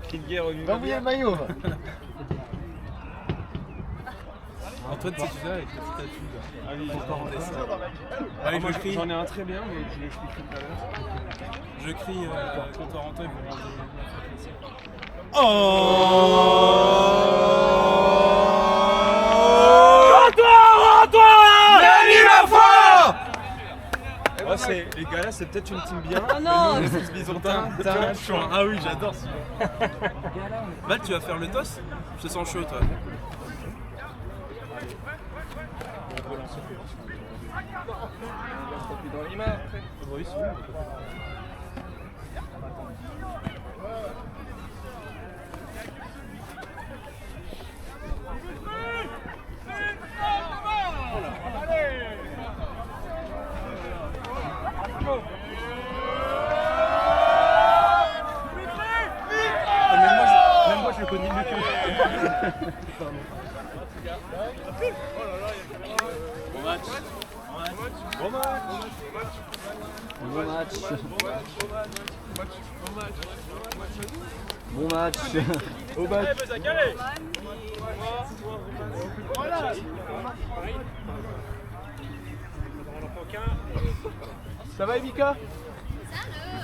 Cri de guerre au Va mouiller le maillot. Antoine, tu sais, tu fais avec la petite attitude. Ah oui, Faut pas rendre ça. Ah, Allez, moi, je crie. j'en ai un très bien, mais je crie tout à l'heure. Je crie quand Toronto ils vont rendre Oh, les gars là, c'est peut-être une team bien. Oh non. Mais nous, c'est Bisontin. Ah oui, j'adore celui-là. Val, tu vas faire le toss? Je te sens chaud, toi. Oui, c'est même moi je le connais mieux que Bon match. Bon match. Bon match. Au match. Ça va Emika?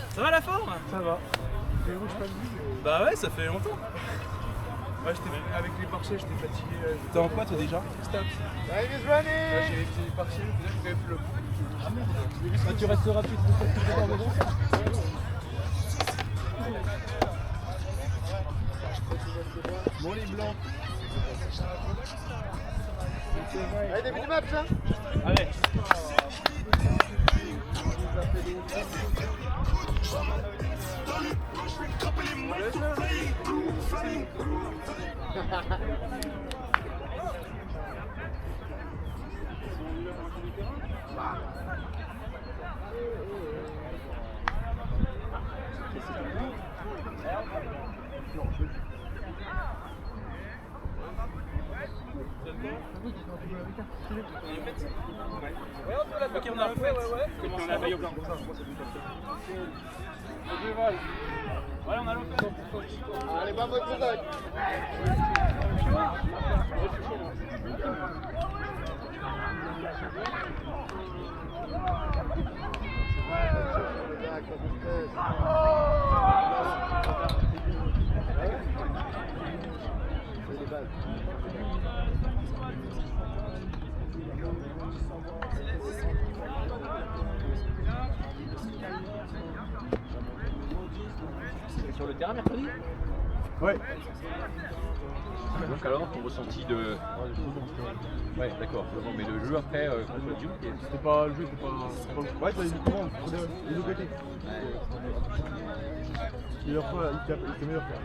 Ça va la forme? Ça va. Les rouges pas de vie. Bah ouais, ça fait longtemps. Ouais, avec les partiels, j'étais fatigué. T'es en quoi toi déjà? Stop. Là, j'ai révisé les partiels, là, je n'avais plus le coup. Tu resteras plus de temps dedans. Bon, les blancs. Allez, début du match là. Allez. Ok, on a refait. On a un maillot blanc. Ouais, on a l'offert. Allez, vamos Besogne. Sur le terrain mercredi? Ouais. Donc alors, ton ressenti de... Ouais, d'accord. Bon, mais le jeu après, contre le Duke, C'était pas le jeu, c'était pas. Ouais, t'as une commande pour les deux côtés. Meilleur fois, il était meilleur fois.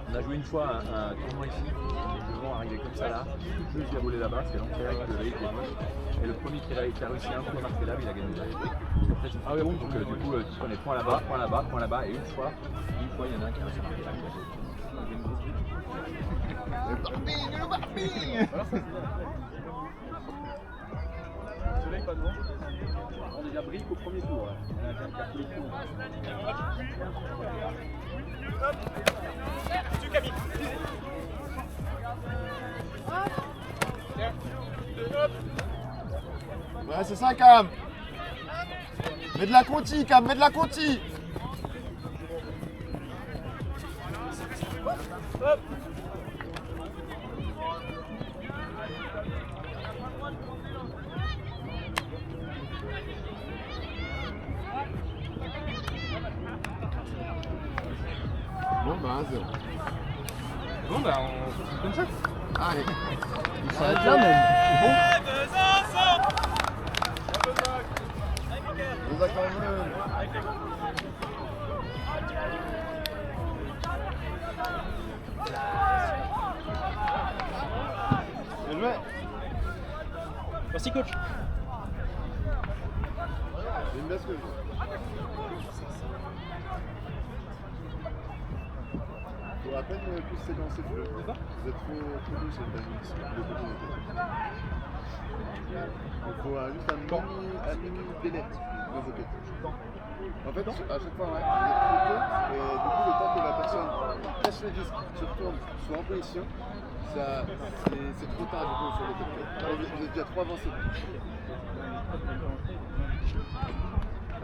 on a joué une fois un tournoi ici, le vent arrivait comme ça là, le jeu s'est roulé là-bas, c'est l'enfer avec le veille qui est moche. Et le premier qui a réussi un coup à marquer là, il a gagné. Après, c'est bon, donc du coup, tu connais point là-bas, et une fois, il y en a un qui a réussi à marquer là. Le barbing. Soleil pas devant. On a déjà brique au premier tour. On a déjà tous les tours. Ouais, c'est ça, Cam. Mets de la conti, Cam, mets de la conti. Bon, bah, 1-0. Bon, bah, on se retrouve comme ça. Allez. Il s'arrête là même. Deux accords bleus. Bien joué. Merci, coach. C'est une bascule. Faut à peine plus séquencer le jeu. Vous êtes trop doux sur le timing. Le côté. Il faut juste un mini délai. côtés. En fait, à chaque fois, ouais, il est trop tôt, et du coup, le temps que la personne casse le disque, se retourne, soit en position, c'est trop tard du coup sur le côté. On est déjà trop avancé. Ah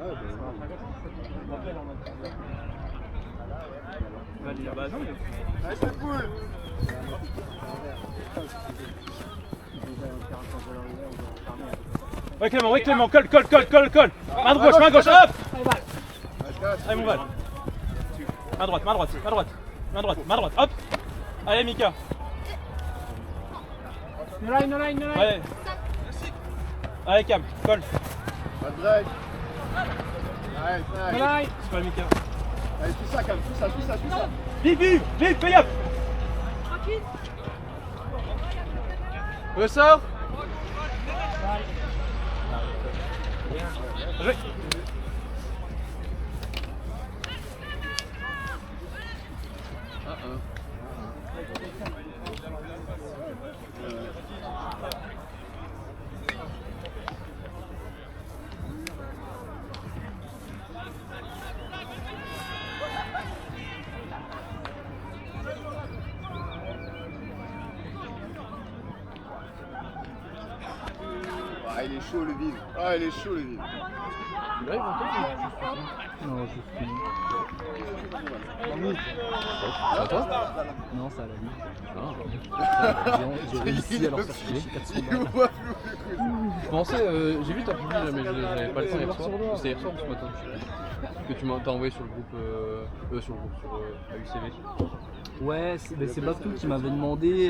ouais, bah non. Allez, c'est cool. Ouais Clément, colle. Main gauche, hop. Allez mon Val. Main droite, hop. Allez Mika. No line. Allez Cam, colle. Pas de break. Nice. C'est pas Mika. Allez, suis ça, Cam, suis ça. Vite, fais gaffe. Ressort. Joué. Ah, il est chaud le vide. Non, je suis. C'est à toi? Non, ça à la vie. J'ai réussi à leur faire chier 400 balles. Je pensais, j'ai vu ta publi mais je n'avais pas le temps hier soir. C'était hier soir ou ce matin, je sais plus. Que tu m'as envoyé sur le groupe, sur AUCV. Ouais, c'est Baptou qui m'avait demandé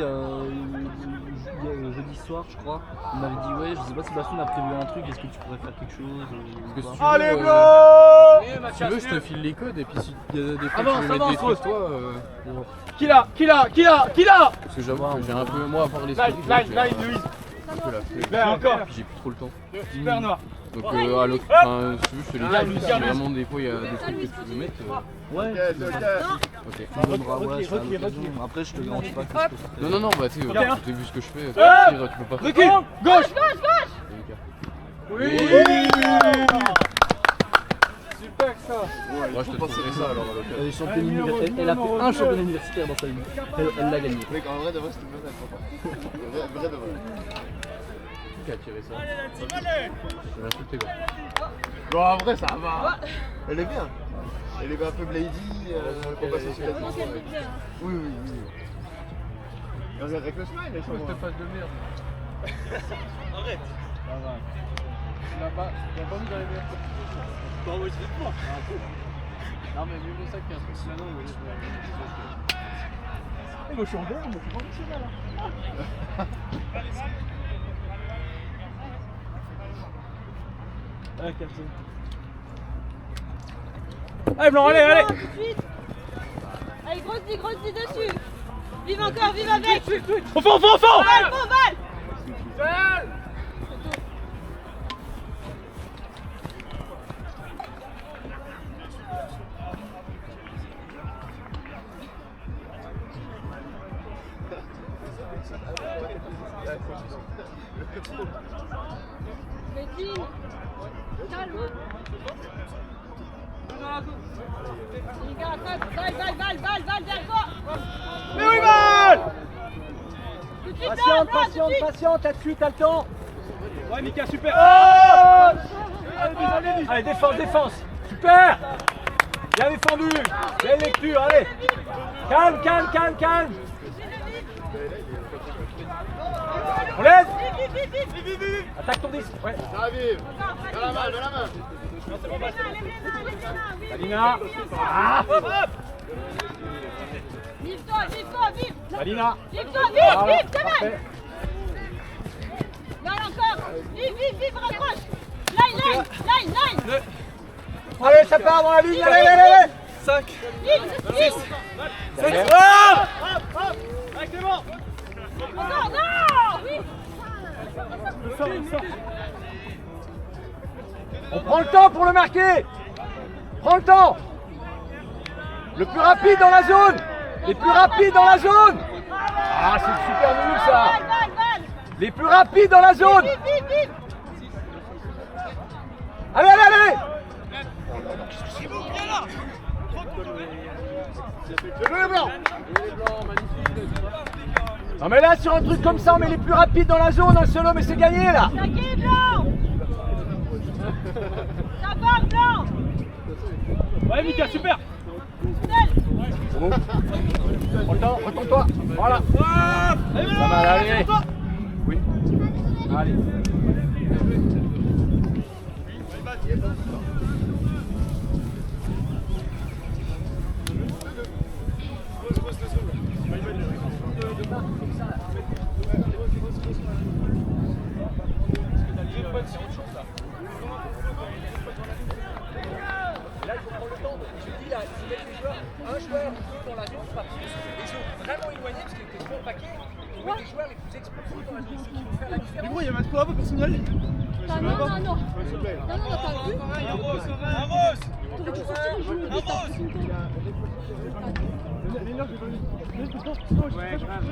jeudi soir, je crois. Il m'avait dit ouais, je sais pas si Bastien a prévu un truc, est-ce que tu pourrais faire quelque chose Allez blanc! Si tu veux, je te file les codes et puis si il y a des fois tu veux mettre des trucs toi. Qui là Parce que j'avoue que j'ai un peu, moi à part les Line, Louise. un peu la flemme. Là encore. Puis j'ai plus trop le temps. Super noir. Donc à l'autre, enfin, si tu veux, je te les dis. Si vraiment des fois il y a des trucs que tu veux mettre. Ouais, Ok. tu me donneras, ouais, ça, à l'occasion. Après, je te garantis pas que je peux faire. Non, bah tu sais, tu as vu ce que je fais. Tu peux pas faire. Recule. Gauche. Oui. Super ça. Moi je te transférerai ça alors à l'occasion. Elle a fait un championnat universitaire dans sa vie. Elle l'a gagné. Mec, en vrai, de vrai, c'était bien vrai. Vrai. Qui a tiré ça? Je vais insulter quoi. Bon, en vrai, ça va. Elle est bien. Elle est un peu Blady, compensation sur la tête. Oui. Regarde avec le smile, elle Je te fasse de merde. Arrête. Tu l'as pas mis dans les verres. Non, moi je vais pas. Non mais mieux vaut ça qu'un truc là non. Moi je suis en vert, mais c'est pas possible là. Allez, captain. Allez, Blanc, allez! Tout de suite. Allez, grossis dessus. Vive encore, vive avec. Au fond! Val. Médine, calme. Les gars, Val, derrière toi. Mais oui, Val! Tout de suite, Patiente, là dessus, t'as le temps. Ouais, Mika, super! Oh! Allez, défense! Super! Bien défendu! Belle lecture, allez! Calme! On laisse! Vite. Attaque ton disque! Ouais! Ça arrive. Dans la main. Les mains, oui. Valina! Ah! Vive-toi. Valina! Vive-toi, Voilà, vite, c'est parfait. mal. Non, encore. Vive, raccroche. Line. Allez, ça part dans la ligne! Allez! 5! Vite. 6! Ah! Allez, Clément! Encore, non. Oui. On prend le temps pour le marquer! Prends le temps! Le plus rapide dans la zone! Les plus rapides dans la zone! Ah, c'est super nul ça! Val. Les plus rapides dans la zone! Vite. Allez, allez, allez! Non mais là sur un truc comme ça on met les plus rapides dans la zone, un seul homme et c'est gagné là. Attaquez, Blanc. Ça part, Blanc. Ouais Mika, super. Seul. Retourne-toi. Voilà. Pas mal, allez. Oui. Allez. Là, il faut prendre le temps. Je dis là, si mettre les joueurs, un joueur, deux dans la zone, pas plus. Les autres vraiment éloignés parce qu'ils étaient trop au paquet. On met les joueurs les plus explosifs dans la zone, ceux qui vont faire la différence. Mais gros, il y a un score un peu personnel. Non, non, non. Non, non, t'as vu? T'aurais dû sortir le jeu. Ouais, grave.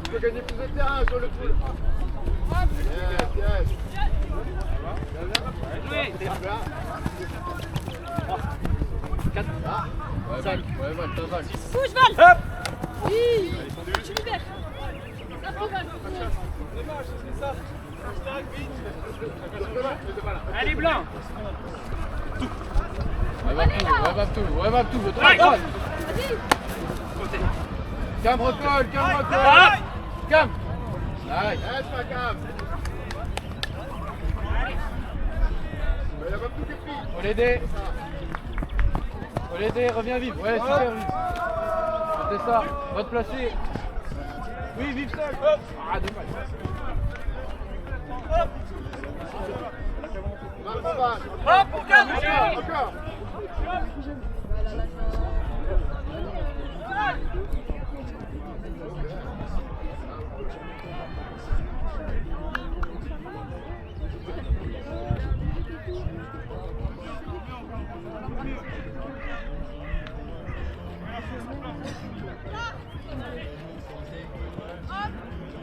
Tu peux gagner plus de terrain sur le pool. Yes, yes. Ouais, Val, t'as Val. Bouge, Val. Oui. Tu libères. Ça fait Val. Allez, Blanc. Ouais, va tout. Vas-y. Cam, recolle. Cam. Aïe. Yes, ma cam. Mais il a pas plus que pris. Faut l'aider, reviens vite. Ouais, super vite. C'est ça, va te placer. Oui, vive seul. Ah, dommage. Hop, pour Cam. Encore.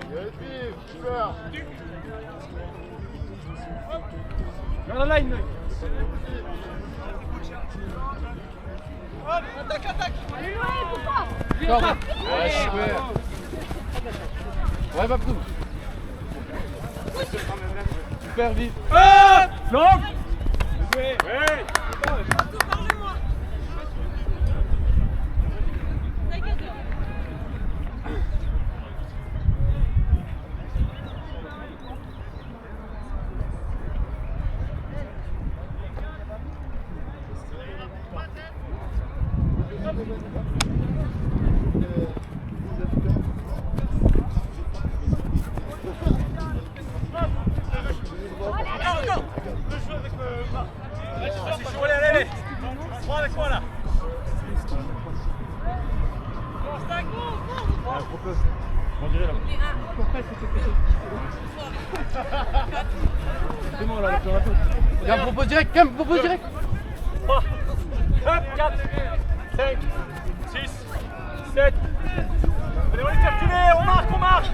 Yes, vive, super. Dans la line. Allez, loin, pourquoi? Ouais, super. Ouais, va tout. Super vite. Non. Parle-moi. T'inquiète. Allez. Prends avec moi là. On dirait là. C'est bon là, Cam, propose direct. 3, 4, 5, 6, 7. Allez, on les fait reculer, on marque.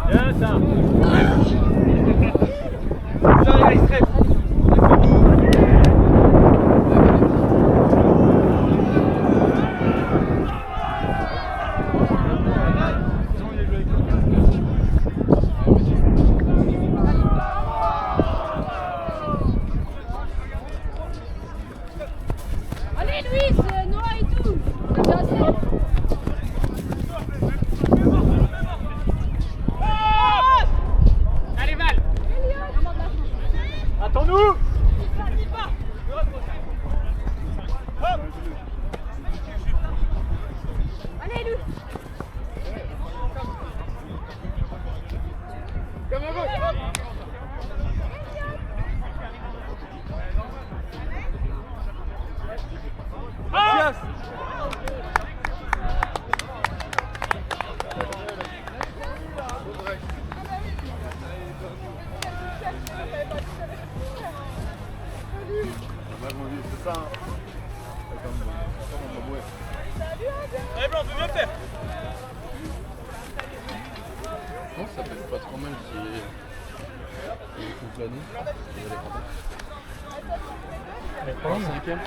Bien ça. Ça, les gars, ils se rêvent. Allez, Louis, Noah et tout. C'est bien assez. Allez, Val. Attends-nous. Allez, Louis. Comme un gauche. Allez, Blanc, tu peux bien faire. Je pense que ça peut être pas trop mal si toute l'année. Cinquième.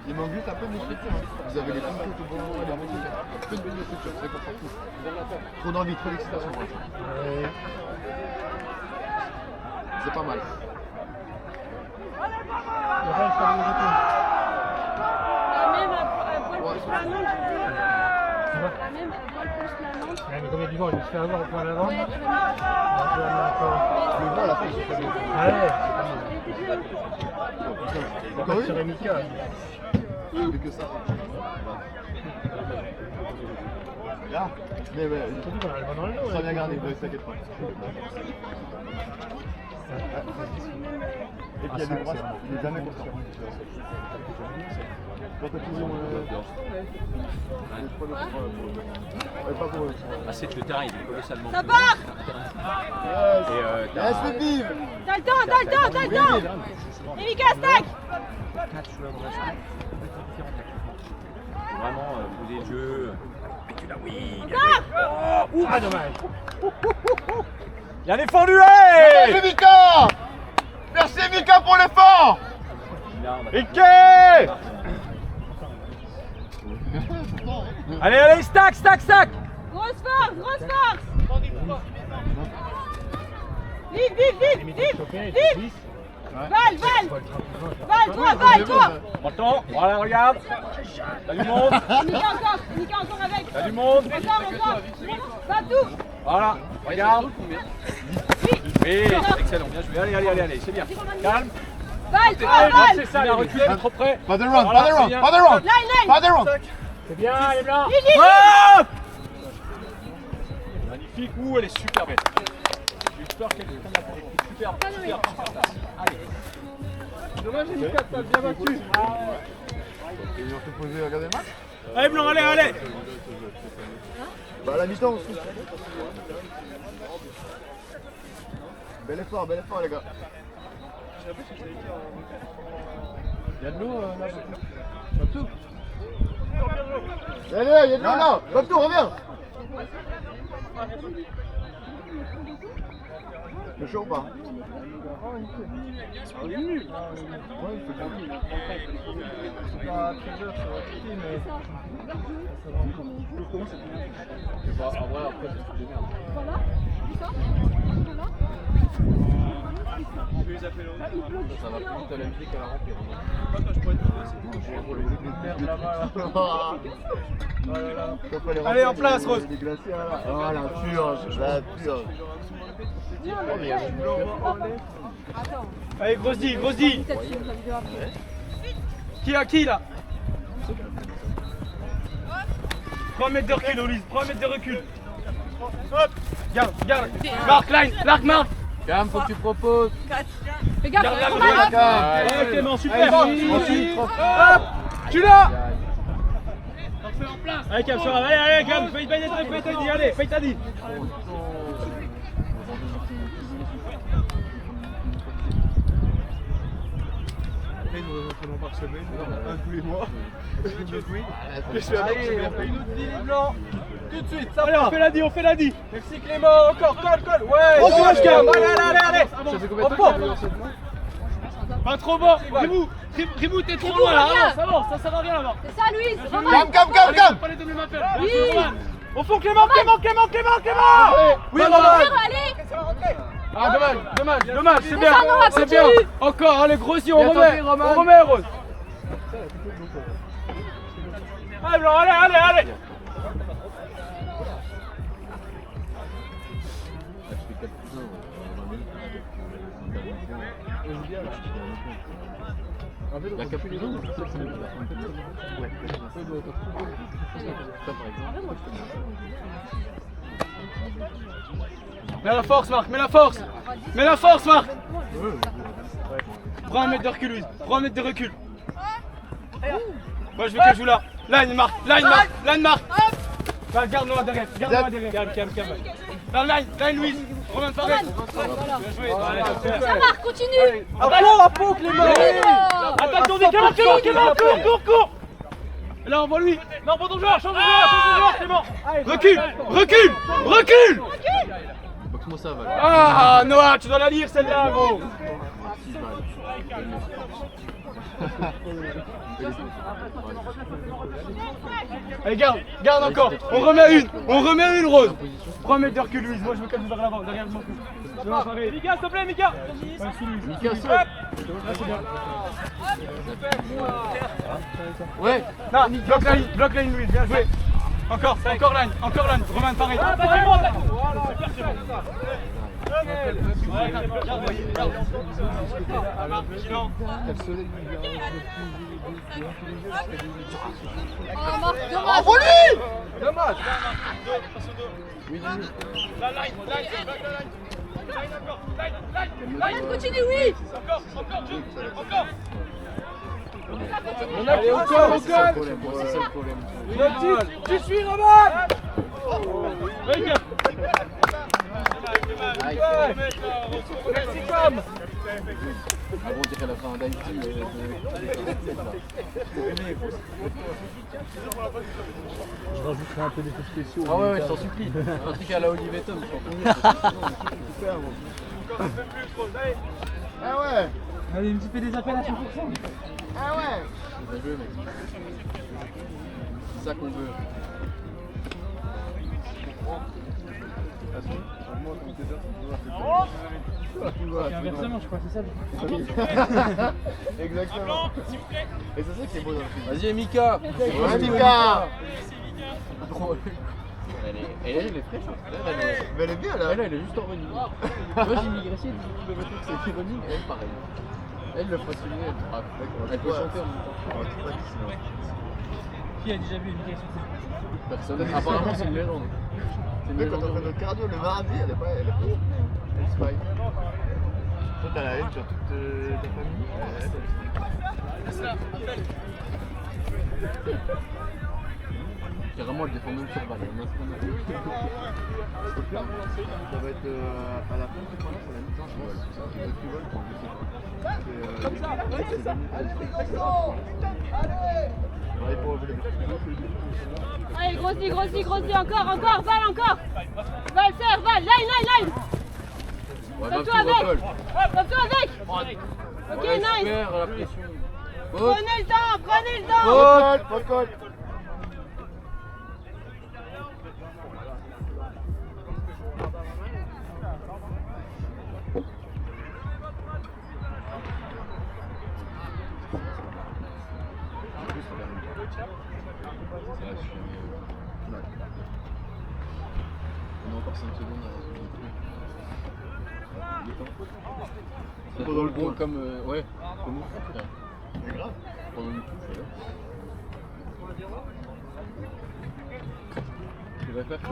Il manque juste un peu d'écriture. Vous avez les points au bon moment et la musique. Un peu de d'écriture, c'est comme partout. Trop d'envie, trop d'excitation pour l'instant. C'est pas mal. La même à poil plus planante, je veux. La même à poil plus planante. Ouais, mais comme il y a du vent, il se fait avoir au point d'avant. Ouais, très bien. Le vent à la fin, c'est pas bien. Ah ouais, Encore c'est une sur Mika. Il fait que ça. Là mais ouais, Surtout qu'on a le vent dans le dos. très bien gardé, ne t'inquiète pas. Et puis il y a des brasses, il est jamais conscient. Quand t'as toujours pas pour eux. Ah, c'est que le terrain il est colossalement. Ça part. Yes, le vive. T'as le temps, t'as le temps, t'as le temps. Et Mika, stack. Vraiment poser le jeu. Ah, dommage. Bien défendu, hey. Merci Mika. Merci Mika pour l'effort. Mickey. Allez, allez, stack, stack, stack. Grosse force, grosse force. Vite, vite, vite, vite, vite. Val, toi. Prends le temps, voilà, regarde. T'as du monde. Mika encore avec. T'as du monde. Encore. Va tout. Voilà, regarde. Oui, Excellent, bien joué. Allez, c'est bien. calme. Val, toi, Allez, Val. c'est ça, il a reculé, trop près. Pas de run, Voilà, pas de c'est run, bien. pas de run. Line. Pas de run. C'est bien, les blancs. Hop. Magnifique, ouh, elle est super belle. J'ai eu peur qu'elle prenne la porte. Super. Allez. Dommage, Mika, t'as bien battu. Ils ont te poser, regarder le match. Allez, Blanc, allez. Bah à la mi-temps aussi. Bel effort les gars. Il y a de l'eau là. Allez, il y a de l'eau là. Babtou, reviens. Le chaud ou pas? Bah, en vrai, après, c'est tout de merde. Voilà. Ça va plus vite à la musique à la rentrée. Allez, en place, Rose. Oh la purge, la purge. Allez, grosse dit. Qui là? 3 mètres de recul, Olise, 3 mètres de recul. Hop, garde. Marc. Cam, faut que tu proposes. Fais gaffe, Garde, trop garde, mal. garde. Allez, Clément, super. Hop. Tu l'as. Allez, Cam, ça va. Allez, Cam, fais ta dit, allez, fais ta dit. Par semaine, un tous les mois. Je suis avec blanc. Tout de suite, ça Allez, on fait la dit. Merci Clément, encore, colle. Ouais. Oh, dommage, Cam. Allez. Ça fait combien de temps que tu as lancé? Pas trop bas. Rimou, t'es trop loin là. reviens. Ça sert à rien là. C'est ça, Louise. Romain. Cam. Pas les demi-mappels. Oui. Au fond, Clément. Oui, Romain, Romain. allez. Ah, dommage, c'est C'est bien. ça, Nora, C'est continue. bien. Encore, allez, grossis, on Bien remet. tenté, Romain. On remet, Rose. Allez, Blanc, allez. La Capulino, ça c'est mieux. Ouais, ça par exemple. Mets la force, Marc, mets la force, Marc. Prends un mètre de recul, Louise. Prends un mètre de recul. Moi, je veux qu'elle joue là. Line, Marc. Val, garde-moi derrière. Calme. Line, Louise. Romain Paré. Ça marche, continue. À fond, Clément. Attaque ton Clément, cours. Là, on voit lui. Non, bon ton joueur, change de joueur, Clément. Recule. Boxe-moi ça, Val. Ah, Noah, tu dois la lire celle-là, gros. Allez, garde encore. On remet une, Rose. 3 mètres de recul, Louise. Moi, je me cache vers l'avant. Derrière, je m'en fous. Mika, s'il te plaît, Mika. Mika seul. Ouais. Non, bloque la ligne, Louise. Bien joué. Encore line. Romain, pareil. Dommage. Continue, oui. Allez, au col. C'est ça le problème. Tu suis, Romain. Merci, Tom. Ah bon, on dirait la fin d'Haïti, Je rajouterai un peu d'effets spéciaux. Ah ouais, je t'en supplie. Un truc à la Olivier Tom, je t'en Ah ouais. Allez, une petite fait des appels à 100%. Ah ouais. Bien joué, mec. C'est ça qu'on veut. Inversement, je crois que c'est ça. Exactement. Et c'est ça qui est beau dans le film. Vas-y, Mika. Ouais, Mika. Elle est fraîche. Mais elle est bien là. Elle est juste en running. Moi, j'ai immigré, le truc, c'est running. Elle, pareil. Elle, le façonnier, elle frappe. Elle peut chanter en même temps. Qui a déjà vu une question? Personne. Apparemment, c'est une légende. Mais quand on fait notre cardio le mardi, elle est pas. Elle spike. Toi, t'as la haine sur toute ta famille. Carrément, elle défend même sur balle. Ça va être à la fin du tournoi, c'est la mi-temps, je pense. Ça va être plus vol, Allez, grossis, encore, Val, serre, Val, line. Ouais, Comme toi avec. Ok, ouais, nice. super, la pression. Prenez le temps. Pas de col. On a encore 5 secondes. Pendant le gros goal. comme ouais, comme nous, frère. C'est grave. Pendant une touche, ouais. Je vais faire que le.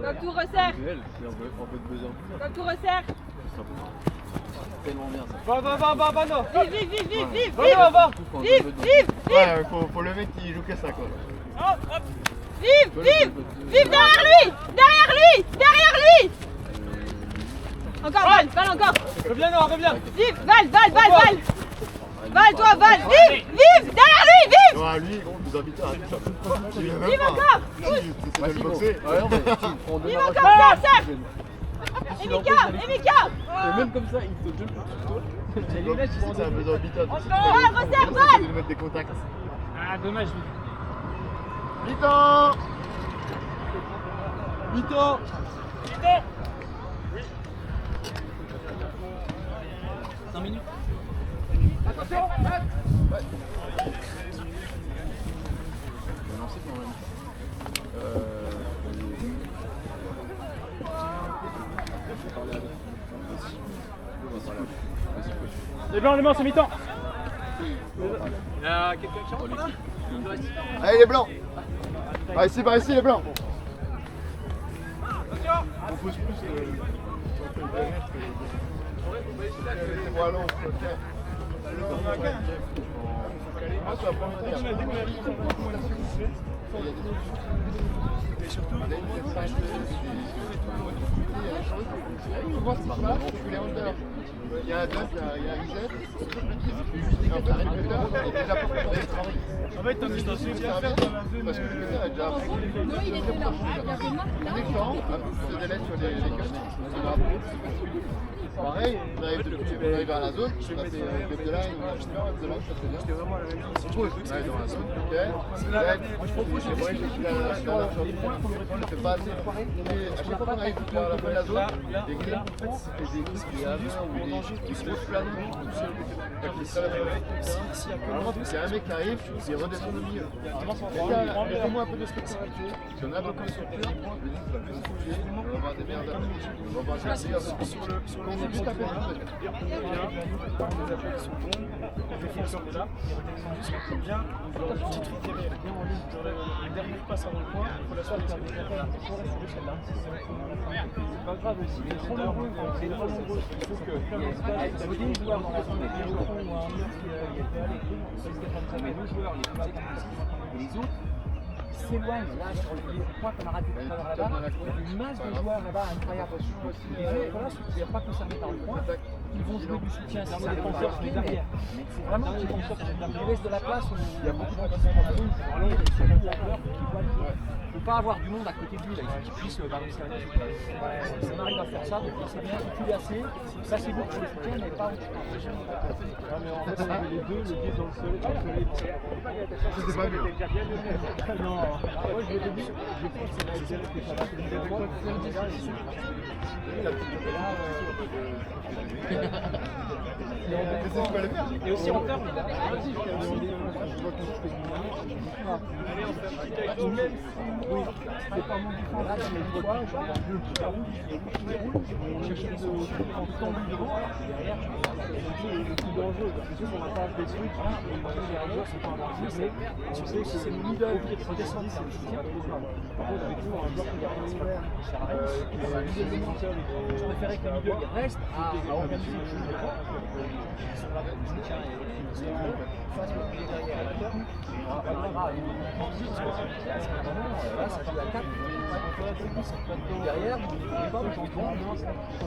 Comme tout resserre. Duel, si on veut buzzer. Comme tout resserre. C'est tellement bien ça. Va, non. Vive. Surtout quand Vive. on veut Ouais, faut le mec qui joue que ça quoi. Vive. Derrière lui. Encore, Val, encore. Reviens, Noah, reviens. Vive, Val. Val, toi, Val. Vive. Derrière lui, vive. Ouais, lui, gros, vous invitez à tout. Vive encore. C'est de le Vas-y, boxer. gros. Ouais, non, mais tu prends deux Vive marques. encore, serre. Et Mika. Et même comme ça, il te donne le couteau. C'est un besoin vital. Resserre, C'est Val. de mettre des contacts. Ah, dommage. Mi-temps. 5 minutes. On va lancer quand même. Les blancs, c'est mi-temps. Il y a quelqu'un qui chante. Allez les blancs. Par ici les blancs. On pousse plus. Voilà, on peut faire. Ah, ça va prendre Et surtout, tu vois ce qui se passe, tu les under. Il y a un dump, il y a un reset, et en fait, le cutter est déjà préparé. En fait, t'as juste un truc à faire dans la zone. Parce que le cutter est déjà Non, il était là. Il y avait Marc là. les temps, un peu plus de délai sur les cuts, c'est grave. Pareil, on arrive à la zone, je fais de là, ça c'est bien. Ouais, dans la zone, ok. Je propose, je fais pas assez. Et à chaque fois qu'on arrive à la fin de la zone, les grilles, en fait, c'est des grilles qui se posent planement tout seul. C'est un mec qui arrive, il redescend au milieu. Laissez-moi un peu de spectacularité. Si on a beaucoup de structure, je dis que ça peut se toucher, on va avoir des meilleurs amis. On va avoir des meilleurs amis. Sur le juste à peine. La dernière passe avant le point, il faut la sortir. C'est pas grave aussi, c'est trop nombreux. C'est trop nombreux. Il faut que des joueurs dans la zone avec un fond ou un mur qui était allé. Mais nos joueurs, les plus équipés, et les autres s'éloignent là sur les points qu'on a raté tout à l'heure là-bas. Il y a une masse de joueurs là-bas incroyable. Les autres, voilà, ceux qui ne sont pas concernés par le point, ils vont jouer du soutien, c'est un défenseur qui est derrière. Mais c'est vraiment des défenseurs qui laissent de la place où il y a beaucoup de gens qui sont dans la zone, qui sont allés, qui sont qui voient le jeu. Il ne faut pas avoir du monde à côté de lui, là. Il faut qu'il puisse balancer la main. Si on arrive à faire ça, donc c'est bien, il tue assez. Ça c'est bon pour le soutien, mais pas au-dessus. Mais en fait, on avait les deux, le guide dans le soleil, C'est pas mieux. Non, moi je l'ai dit, je pense que c'est la que ça va et aussi en termes, oui, c'est pas mon différence. Là, c'est les trois, on cherche en temps devant, derrière, le plus dangereux. C'est sûr qu'on n'a pas des trucs, derrière, c'est pas un danger, mais on sait que c'est le middle qui est descendu, c'est un soutien. Par contre, avec nous, un joueur qui garde l'ouvert, ça reste. Je préférais que le middle reste à organiser le jeu. Là, ça joue à 4. Derrière, on va en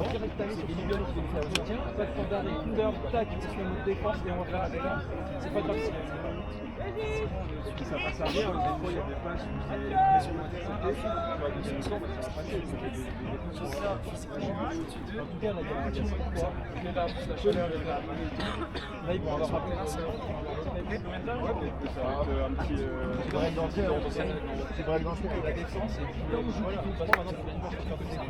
direct aller, c'est des millions qui viennent faire le soutien. Pas de temps d'arrêt, une heure, tac, on se met notre défense et on va faire la défense. C'est pas grave. Ça va servir, des fois il y a des passes sur le terrain, en tout cas, on a des petits mots mais là, la chaleur est là. Là, ils vont avoir rappelé un cerveau. Un petit break d'entrée, c'est break d'entrée avec la défense. Et puis là, on joue maintenant pour pouvoir faire de ça.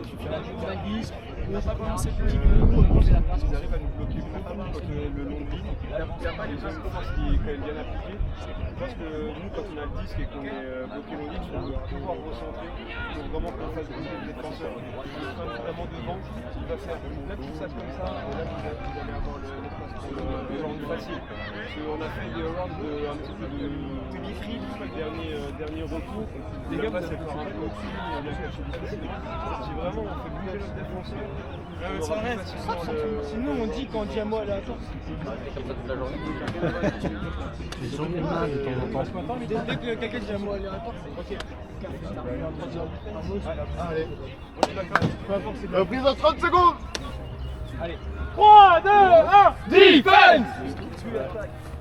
Il y a la glisse, on n'a pas commencé petit peu, on fait la place. Ils arrivent à nous bloquer vraiment quand le long de ligne. Il n'y a pas les zones qui est quand même bien appliqué. Je pense que nous, quand on a le disque et qu'on est bloqué long ligne, on doit pouvoir recentrer. Il faut vraiment qu'on fasse bouger le défenseur. Il faut vraiment devant. Il va faire un petit sac comme ça. Et là, vous allez avoir l'espace pour le round facile. On a fait des rounds un petit peu de free, dernier retour. Les gars, c'est encore un peu au-dessus. Si vraiment on fait bouger notre défenseur. Ça reste. Sinon, on dit quand Diamo est à la torse. Les gens de main de temps en temps. Dès que quelqu'un dit à moi, elle est à la torse, c'est ok. Allez. Reprise dans 30 secondes. Allez. 3, 2, 1, defense!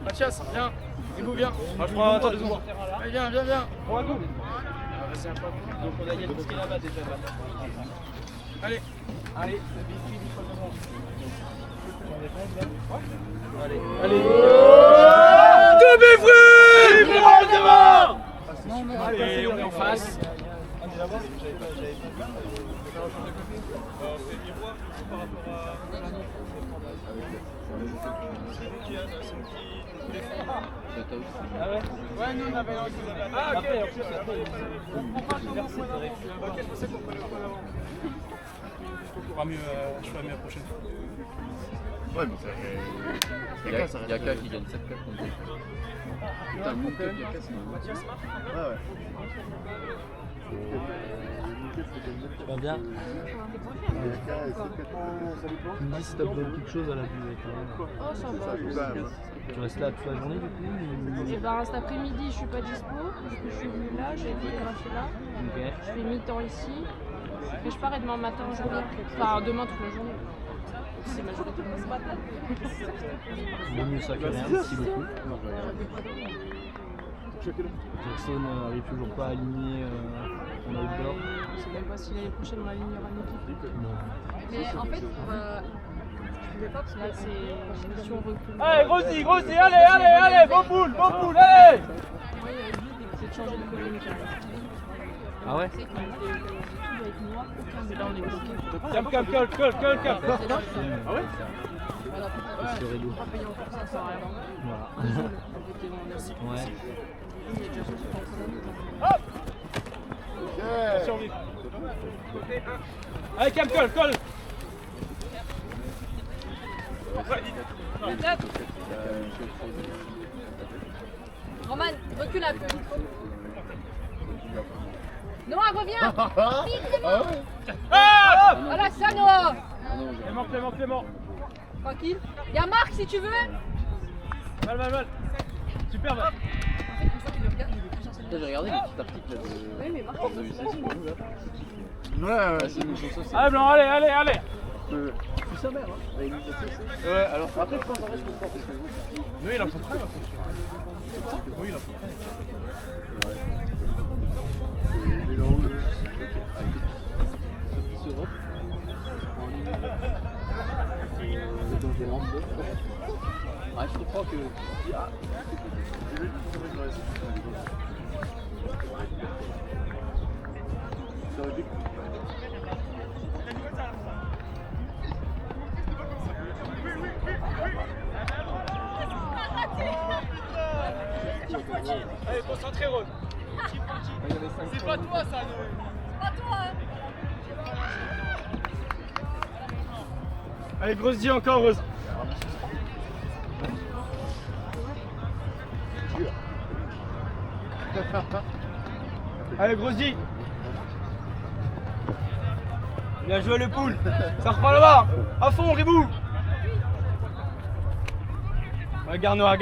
Mathias, viens. Hugo, viens. Je prends un temps de secondes. Allez, viens. Prends un coup. Vas-y, un peu. Donc on a Yann qui est là-bas déjà. Allez. Allez. Deux beffrés! Allez, on est en face. Ah ouais? Ouais, nous on avait Ah ok, en plus ok, je pensais qu'on prenait le point d'avant. Je ferai mieux la prochaine fois. Ouais, mais ça fait. Il y a K qui gagne 7 4 contre 2. Putain, mon club, il y a K, c'est Ouais. va bien. Tu me dis si t'as besoin de quelque chose à la buvette. Oh, ça va. Tu restes là toute la journée du coup Et ben cet après-midi, je suis pas dispo. Parce que je suis venue là, j'ai photographié là. Ok. Je fais mi-temps ici. Et je pars et demain matin, je reviens. Enfin, demain toute la journée. C'est majoritairement ce matin. Bon mieux ça que rien, merci beaucoup. Jackson n'arrive toujours pas à aligner en outdoor. Je sais même pas si l'année prochaine on alignera une équipe. Mais en fait, Là, c'est mission recrutement. Allez, grossis, allez, bon boule, allez. Moi, il y a lui, c'est de changer de communication. Ah ouais? Tu sais, quand il était avec moi, aucun mais là on est bloqué. Calme. Ah ouais? C'est le rideau. Pas payer encore ça, ça sert à rien. Voilà. Ouais. Il y a déjà ceux qui sont en train de Allez, colle. Roman, recule un peu. Noah, reviens. Voilà ça, Noah. Clément. Tranquille. Il y a Marc si tu veux. Mal. Superbe. J'ai regardé les petits articles là, Oui, mais Marc. de UCC. Ouais. C'est une chanson, c'est Allez, Blanc, allez. plus sa mère. Hein. Avec l'UCC. Ouais, alors après, je pense en vrai, je comprends. Parce que Oui, il en faut très. Oui, il en faut. Les langues. Avec Europe, en ligne, dans des rangs. Ah, je comprends que. Ah, J'ai vu que ça va être ça aurait été cool. Allez, concentré, Rose. C'est pas toi, ça, Pas toi. Allez, grosse dit encore, Rose. Allez, grosse dit. Bien joué, le poule. Ça repart là-bas. À fond, Ribou. Ouais, garde Noah.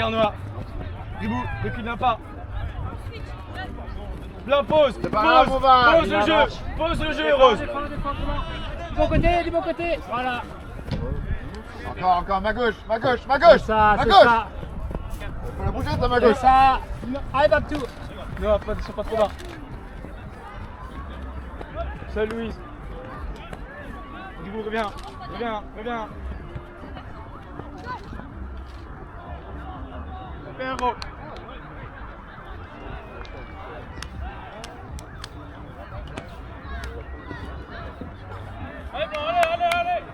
Ribou, recule d'un pas. Blanc, pause. Pose le jeu, Rose. Du bon côté. Voilà. Encore, ma gauche. C'est ça. Faut la bouger, ça, ma C'est gauche. ça. Allez, Babtou. Non, pas trop bas. Seul Louise. Ribou, reviens. Perro. Allez, Blanc, allez.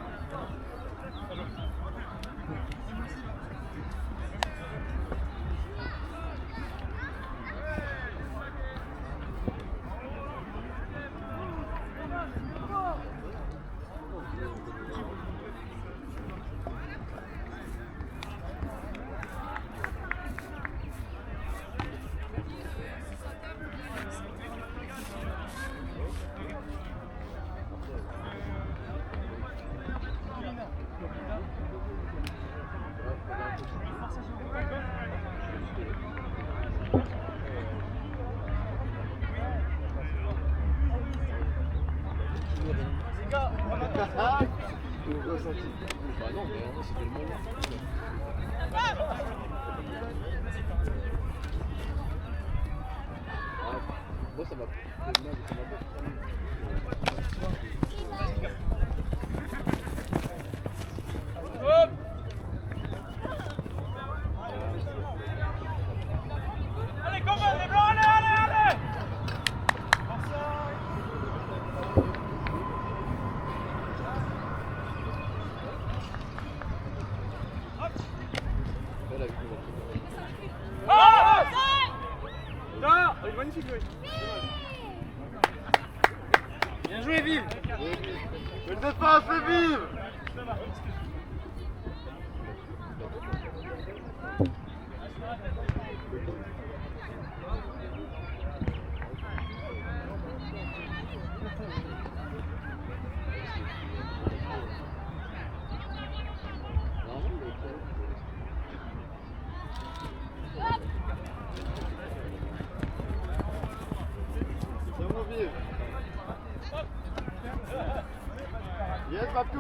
Bah non, mais en vrai, c'était le moment. Moi, ça m'a Hop. Allez, comment les Blancs, allez. Non, elle est magnifique, oui. Bien joué, Vive. Le défense, c'est vive.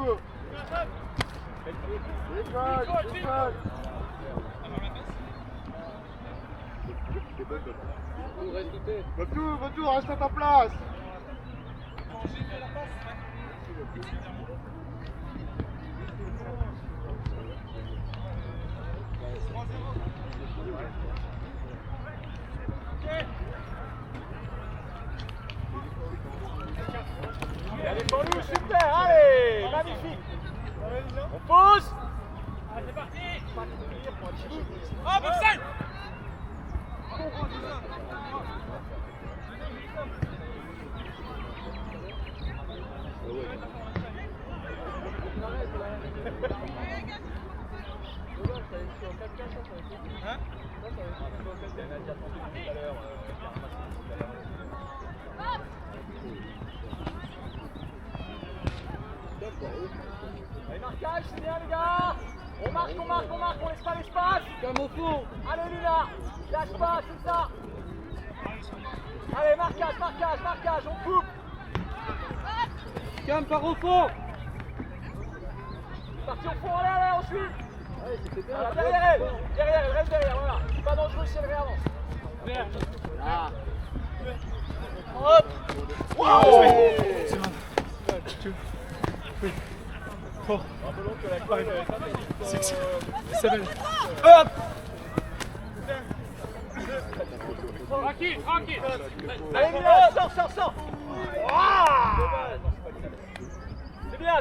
coup. Retour, reste à ta place. Allez pour nous, super, allez, magnifique. On pose. Allez, c'est parti. Oh, Boxel. Allez, marquage, c'est bien les gars. On marque, on laisse pas l'espace. Comme au fond. Allez Luna, lâche pas, c'est ça. Allez, marquage, on coupe. Cam par au fond. Parti au fond, allez, ensuite. Voilà, derrière elle reste derrière, voilà. C'est pas dangereux si elle réavance. Ah. Hop. Wow. Hop. Tranquille. Allez, Mila, sors.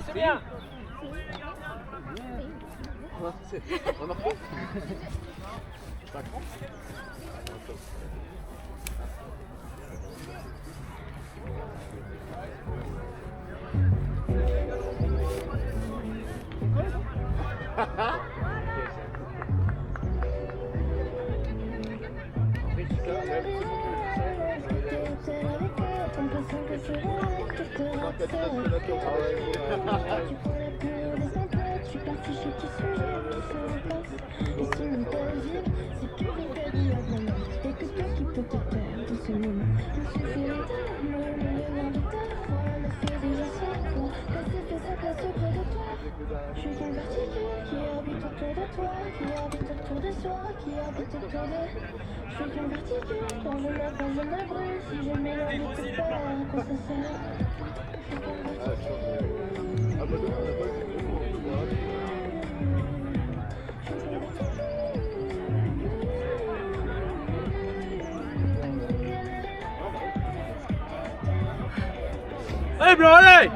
C'est bien. Remarquez. Je suis une particule qui orbite autour de toi, qui orbite autour de soi, qui orbite autour de... Je suis une particule, quand je me brûle, si je m'éloigne de tes peurs, à quoi ça sert? Je suis une particule. Allez blanc, allez.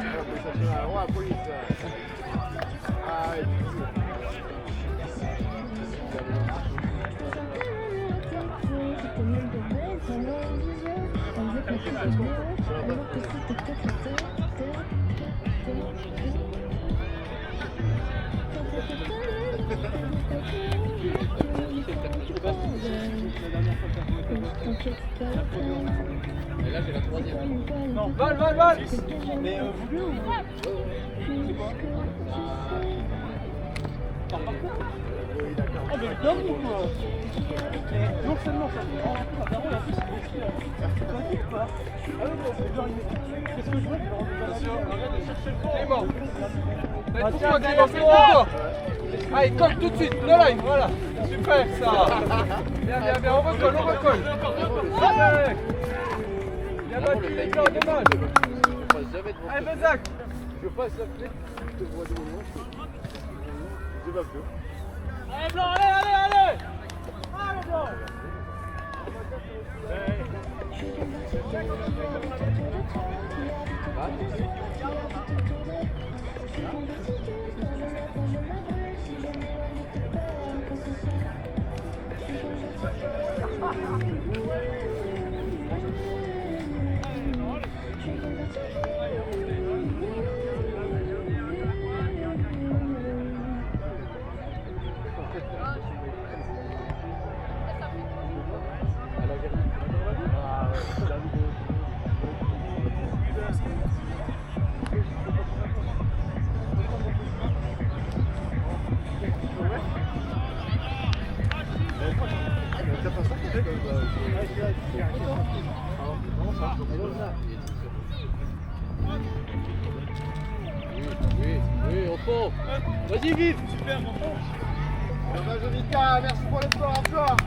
Et là, j'ai la troisième. Non, Val. Mais vous. Oh, mais le ou quoi? Non seulement ça fait en plus, apparemment, et en plus, c'est pas ou pas? Ah oui, c'est genre, qu'est-ce que je vois? Arrête de chercher le fond. Clément. Tiens, Clément, c'est toi. Allez, colle tout de suite, de live, voilà. Super, ça. Bien, on recolle. Allez. Bien battu, les gars, dommage. Allez, Bezac. Je passe la clé. Je te vois de loin. Je vais plus. Allez, Blanc, allez. Allez, Blanc. Oui. Vas-y, vive. Super, mon frère. Dommage, Mika, merci pour l'effort encore.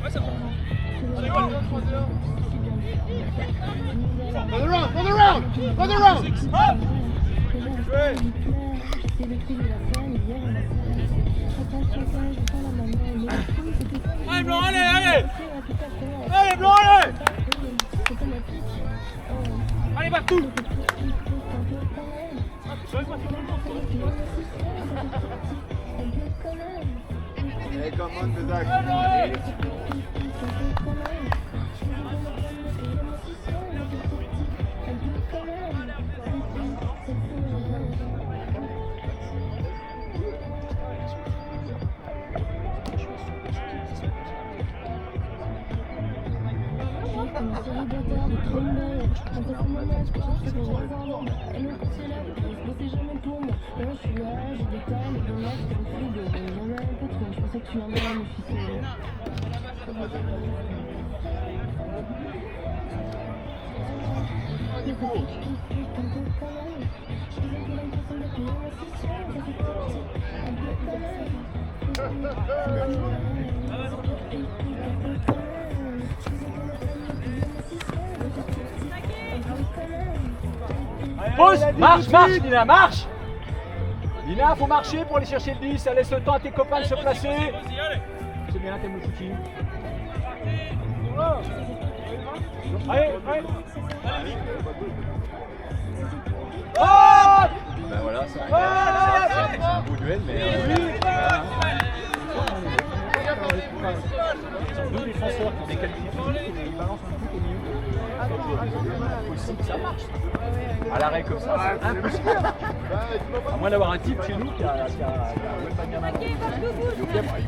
Ouais, ça va. Allez, go. For the round, for the round, for the round. Allez, Blanc, allez, allez. Allez, Blanc, allez. Allez, partout. Hey, come on, Bezak. Pause. Marche, marche, Lina, marche. Lina, faut marcher pour aller chercher le 10. Laisse le temps à tes copains de se placer. C'est bien, t'aimes le footing. Allez, allez. Oh! Ben voilà, c'est un beau duel, mais. Deux défenseurs qui ont des qualités physiques et ils balancent un truc au milieu. Ça marche. À l'arrêt comme ça, c'est impossible. À moins d'avoir un type chez nous qui a même pas bien avancé. Il va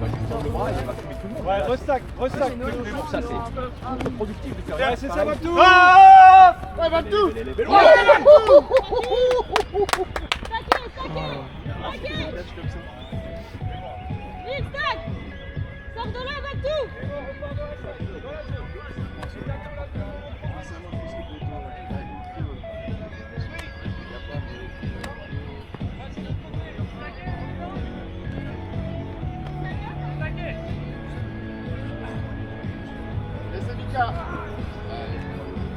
lui tendre le bras et il va fumer tout le monde. Ouais, restack. Mais pour ça, c'est contre-productif de faire. C'est ça, va tout. Ouais, va tout. Vite, stack. Sors de là, va tout.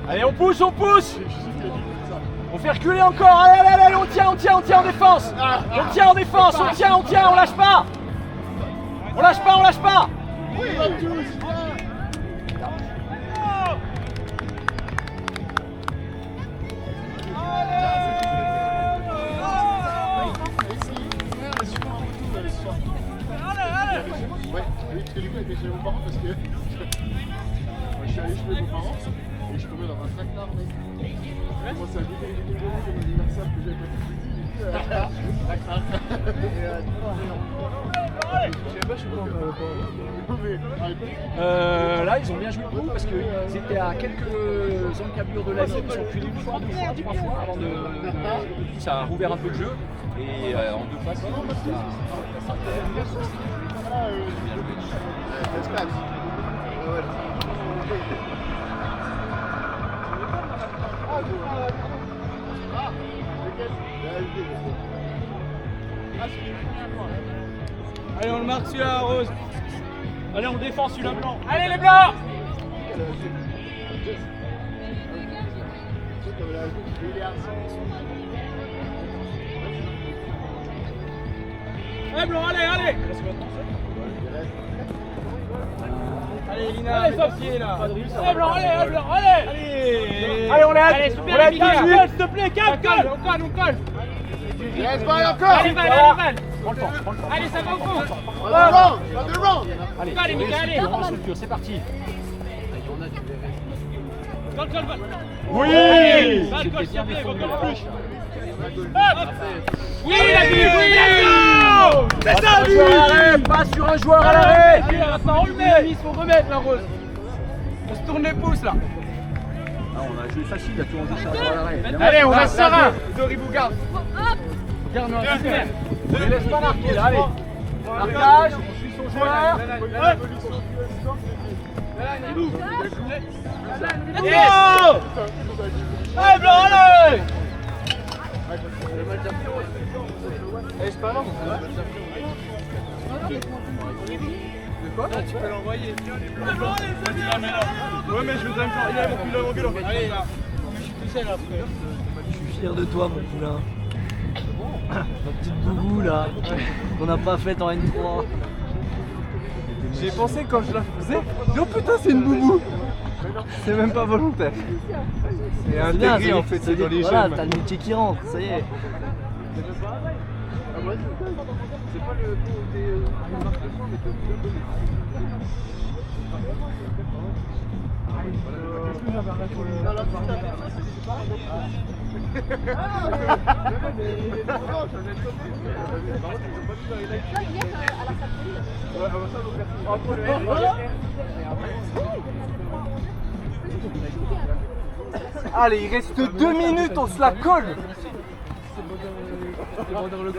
Allez, on pousse. On fait reculer encore. Allez, on tient en défense. On tient en défense, on tient, on lâche pas. On lâche pas. Oui, va tout, c'est bien. Ouais, oui, parce que du coup, j'étais chez mes parents parce que je suis allé chez mes beaux-parents et je suis tombé dans un traquenard, mec. J'ai commencé à goûter les vidéos de mon anniversaire que j'avais pas fait. Là, ils ont bien joué le coup parce qu'ils étaient à quelques encablures de la ligne. Ils ont reculé une fois, deux fois, trois fois avant de. Ça a rouvert un peu le jeu. Et en deux phases, Allez, on le marque celui-là, Rose. Allez, on défend celui-là, blanc. Allez, les blancs. Allez, blanc, allez. Allez, Lina, allez, sorcier là. Allez, blanc, allez. Allez, on l'aide. Allez, super, Mika. S'il te plaît, calme. On colle. Yes, bye encore. Allez, Van. prends le temps. Allez, ça va au fond. Allez, Mika, allez. on structure, c'est parti. Colle. Oui. Colle, s'il te plaît, encore plus. Oui, c'est ça, lui. Pas sur un joueur à l'arrêt. Maintenant, on le met. Il faut remettre la Rose. On se tourne les pouces là. Ah, on a joué facile, il y a tout en jeu, c'est un joueur à l'arrêt. Allez, on reste serein. Dori Bougard. Garde-nous un super. Ne les laisse pas marquer là, allez. Marquage, on suit son joueur. Allez, blanc, allez! Eh, c'est pas grave. De quoi? Tu peux l'envoyer. Ouais, mais je voudrais me faire rien pour qu'il l'engueule. Allez, là. Je suis tout seul après. Je suis fier de toi, mon poulain. Ma petite boubou là, qu'on n'a pas faite en N3. J'ai pensé quand je la faisais, oh putain, c'est une boubou! C'est même pas volontaire. C'est intégré en fait, c'est dans les voilà, gemmes. t'as le métier qui rentre, ça y est. C'est pas le des marques de soins, mais de allez, il reste 2 minutes, on se la colle. Voilà, colle,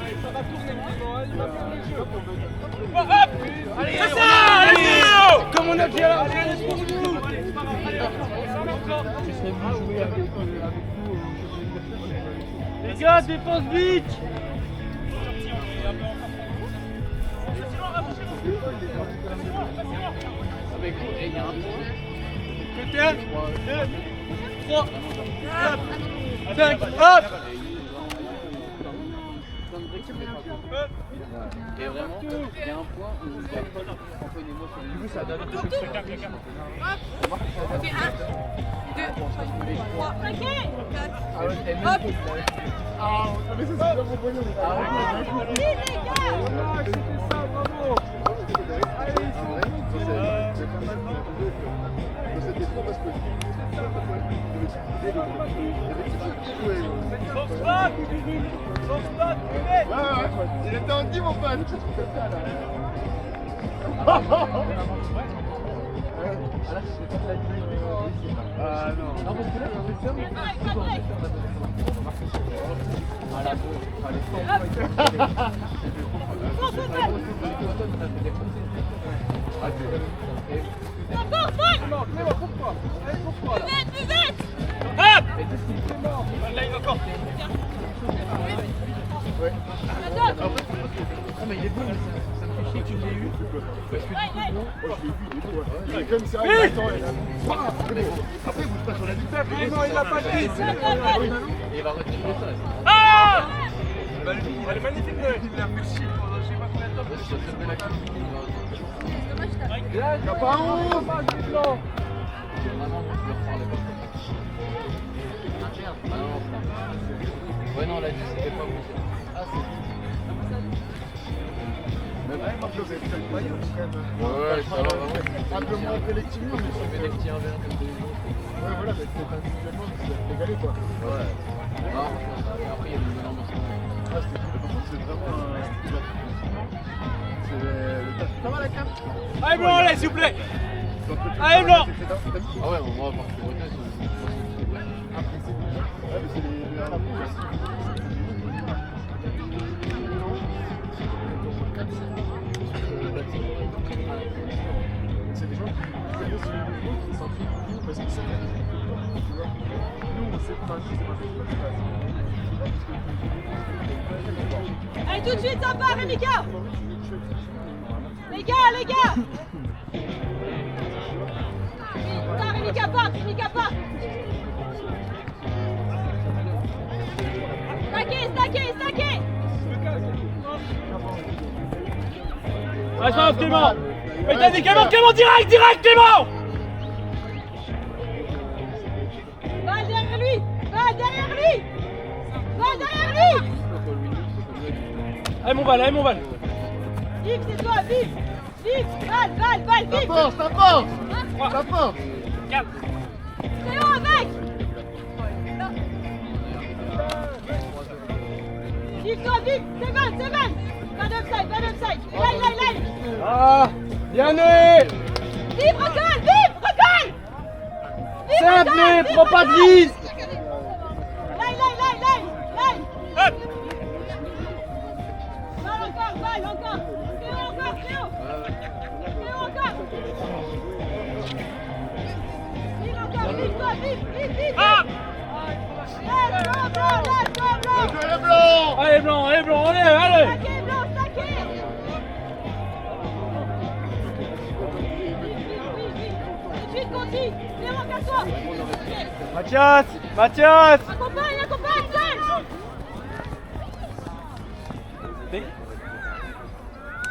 voilà, ça va tourner, il va faire le jeu. Allez, c'est ça, allez, comme on a dit, allez, les gars, défense vite. Avec vous, il y a un point. 1, 2, 3, 4, 5, hop! Et vraiment, il y a un point où Antoine et moi sur le coup, ça donne Ok, 1, 2, 3, 5, 4, hop! Ah, mais c'est ça, mon poignet. Vite, les gars! C'était ça, bravo! Il était en 10 mon pote. Ah non. Plus vite! Hop! Là, il va encore. Ah mais il est bon, mais ça me fait chier que tu l'aies eu. Parce que du coup, bon, je l'ai vu, il est beau. Il est comme ça, il attend. Après, il bouge pas sur la vitesse. Mais non, il a pas de vis. Et il va retirer ça. Ah! Bah lui, il est magnifique, il l'a fait chier pendant je sais pas combien de temps. Ça se met la carte. Il y a pas honte. Vraiment, je leur parlais pas. Ah non, ouais, non, là, c'était pas bon. Ah, c'est. Même moi, je vais faire le maillot, quand même. Ouais, ça va, vraiment. Un peu moins collectivement, mais On met des petits revers comme tous les jours. ouais, voilà, mais peut-être individuellement, mais c'est égalé, quoi. Ouais. Non, franchement, ça va. Après, il y a des bonhommes ensemble. Ah, c'est vraiment un style. C'est le taf. Ça va la carte? Allez, blanc, allez, s'il vous plaît! Allez, blanc! Ah ouais, bon, moi, par contre, c'est c'est des gens qui connaissent le niveau qui s'entraînent beaucoup parce qu'ils savent faire. Nous, on sait pas, c'est pas Allez, tout de suite, ça part, Mika! Les gars! Mika part! Stacké! Allez, ça va, Clément! Mais t'as dit Clément, direct, Clément! Va derrière lui! Allez mon Val, allez mon Val. Vive, c'est toi, vive. Vive, Val, La vive. force, la force. La force. Théo avec. Vive toi, vive. C'est Val. Pas d'offside. Line. Ah, bien Noé. Vive, recolle. Simple, prends pas de risque. Line. Val encore. Théo encore. Vive toi, vive. Ah. Let's go, blanc. Les blancs. Allez blanc, allez. Stacké, blanc, stacké. Vite, continue. Théo, casse-toi. Mathias. Accompagne, seul.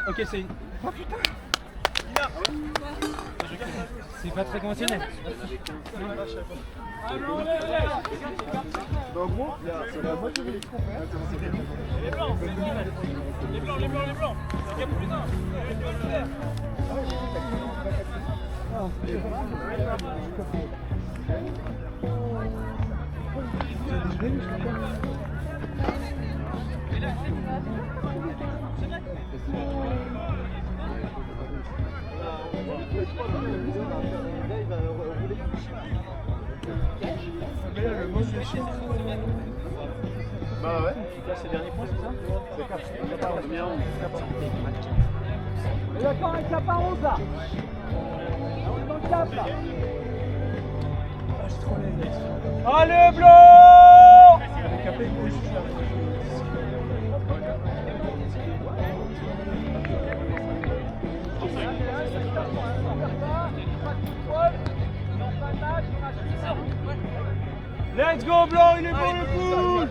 Ok, c'est... Oh putain. C'est pas très conventionnel. En gros, c'est la moitié de l'équipe. Les blancs. Bah ouais. C'est le dernier point, c'est ça? C'est 4. Et d'accord avec la par 11 là. On est dans le cap là. Allez blanc. Let's go blanc, il est bon le coup.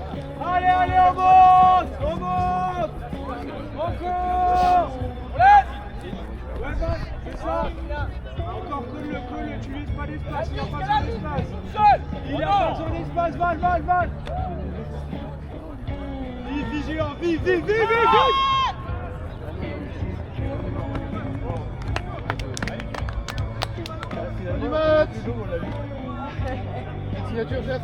Allez, on monte. Encore. C'est ça. Encore colle, tu laisses pas l'espace, il n'y a pas besoin d'espace. Il a pas besoin d'espace, Val. Vive, vigilant, vive. Signature, Jeff.